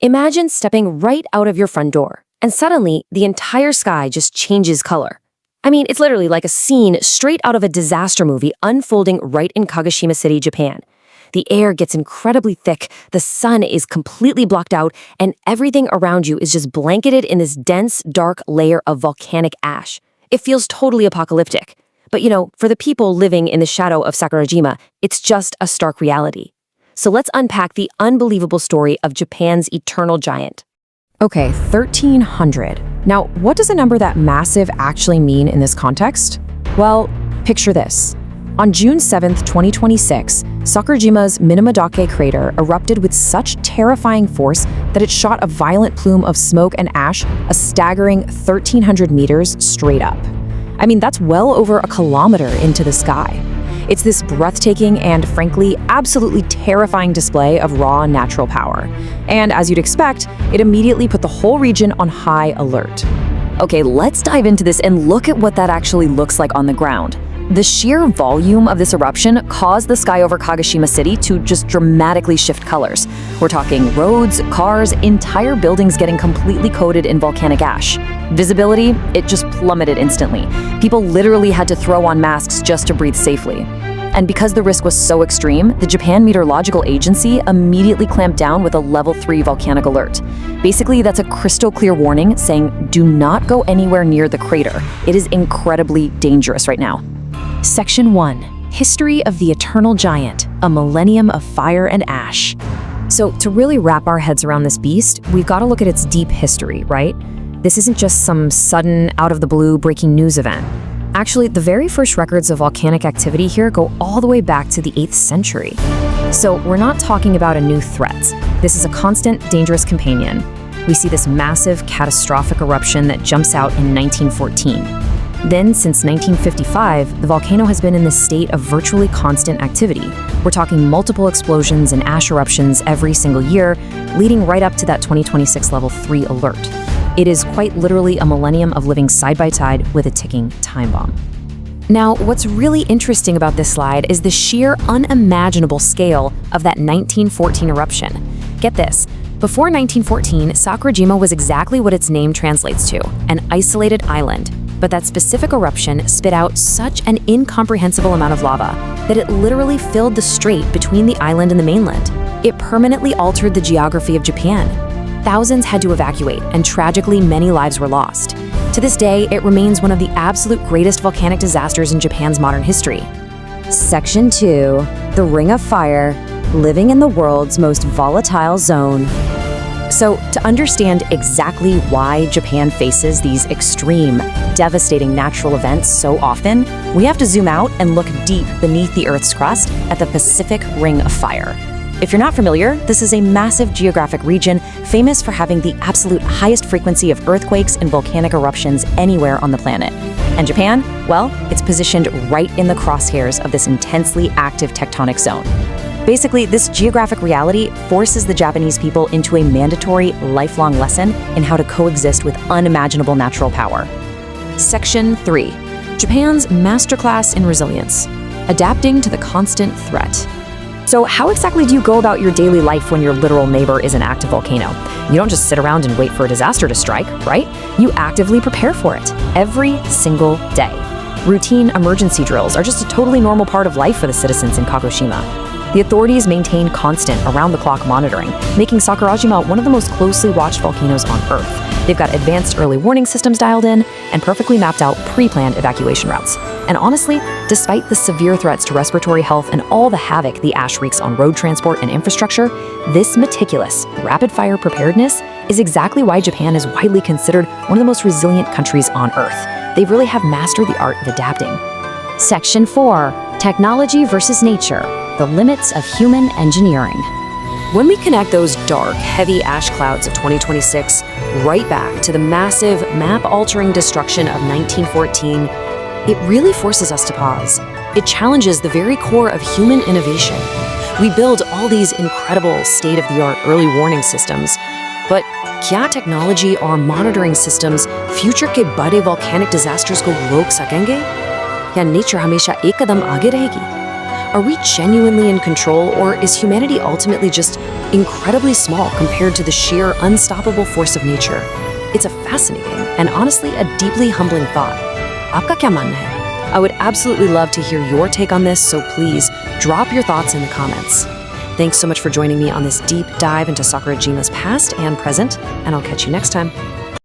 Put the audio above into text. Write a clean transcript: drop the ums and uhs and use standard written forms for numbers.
Imagine stepping right out of your front door, and suddenly the entire sky just changes color. I mean, it's literally like a scene straight out of a disaster movie unfolding right in Kagoshima City, Japan. The air gets incredibly thick, the sun is completely blocked out, and everything around you is just blanketed in this dense, dark layer of volcanic ash. It feels totally apocalyptic. But for the people living in the shadow of Sakurajima, it's just a stark reality. So let's unpack the unbelievable story of Japan's eternal giant. Okay, 1300. Now, what does a number that massive actually mean in this context? Well, picture this. On June 7th, 2026, Sakurajima's Minamadake crater erupted with such terrifying force that it shot a violent plume of smoke and ash a staggering 1,300 meters straight up. I mean, that's well over a kilometer into the sky. It's this breathtaking and, frankly, absolutely terrifying display of raw natural power. And as you'd expect, it immediately put the whole region on high alert. Okay, let's dive into this and look at what that actually looks like on the ground. The sheer volume of this eruption caused the sky over Kagoshima City to just dramatically shift colors. We're talking roads, cars, entire buildings getting completely coated in volcanic ash. Visibility, it just plummeted instantly. People literally had to throw on masks just to breathe safely. And because the risk was so extreme, the Japan Meteorological Agency immediately clamped down with a level 3 volcanic alert. Basically, that's a crystal clear warning saying, do not go anywhere near the crater. It is incredibly dangerous right now. Section 1. History of the Eternal Giant, a Millennium of Fire and Ash. So to really wrap our heads around this beast, we've got to look at its deep history, right? This isn't just some sudden, out-of-the-blue breaking news event. Actually, the very first records of volcanic activity here go all the way back to the 8th century. So we're not talking about a new threat. This is a constant, dangerous companion. We see this massive, catastrophic eruption that jumps out in 1914. Then, since 1955, the volcano has been in this state of virtually constant activity. We're talking multiple explosions and ash eruptions every single year, leading right up to that 2026 level 3 alert. It is quite literally a millennium of living side by side with a ticking time bomb. Now, what's really interesting about this slide is the sheer unimaginable scale of that 1914 eruption. Get this. Before 1914, Sakurajima was exactly what its name translates to, an isolated island. But that specific eruption spit out such an incomprehensible amount of lava that it literally filled the strait between the island and the mainland. It permanently altered the geography of Japan. Thousands had to evacuate, and tragically many lives were lost. To this day, it remains one of the absolute greatest volcanic disasters in Japan's modern history. Section 2. The Ring of Fire, living in the world's most volatile zone. So, to understand exactly why Japan faces these extreme, devastating natural events so often, we have to zoom out and look deep beneath the Earth's crust at the Pacific Ring of Fire. If you're not familiar, this is a massive geographic region famous for having the absolute highest frequency of earthquakes and volcanic eruptions anywhere on the planet. And Japan, well, it's positioned right in the crosshairs of this intensely active tectonic zone. Basically, this geographic reality forces the Japanese people into a mandatory, lifelong lesson in how to coexist with unimaginable natural power. Section 3. Japan's masterclass in resilience, adapting to the constant threat. So how exactly do you go about your daily life when your literal neighbor is an active volcano? You don't just sit around and wait for a disaster to strike, right? You actively prepare for it every single day. Routine emergency drills are just a totally normal part of life for the citizens in Kagoshima. The authorities maintain constant, around-the-clock monitoring, making Sakurajima one of the most closely watched volcanoes on Earth. They've got advanced early warning systems dialed in and perfectly mapped out pre-planned evacuation routes. And honestly, despite the severe threats to respiratory health and all the havoc the ash wreaks on road transport and infrastructure, this meticulous, rapid-fire preparedness is exactly why Japan is widely considered one of the most resilient countries on Earth. They really have mastered the art of adapting. Section 4. Technology versus nature. The limits of human engineering. When we connect those dark, heavy ash clouds of 2026 right back to the massive, map-altering destruction of 1914, it really forces us to pause. It challenges the very core of human innovation. We build all these incredible state-of-the-art early warning systems, but kya technology or monitoring systems future के बड़े volcanic disasters को रोक सकेंगे? या nature हमेशा एक कदम आगे रहेगी? Are we genuinely in control, or is humanity ultimately just incredibly small compared to the sheer unstoppable force of nature? It's a fascinating and honestly a deeply humbling thought. Aapka kya manna hai? I would absolutely love to hear your take on this, so please drop your thoughts in the comments. Thanks so much for joining me on this deep dive into Sakurajima's past and present, and I'll catch you next time.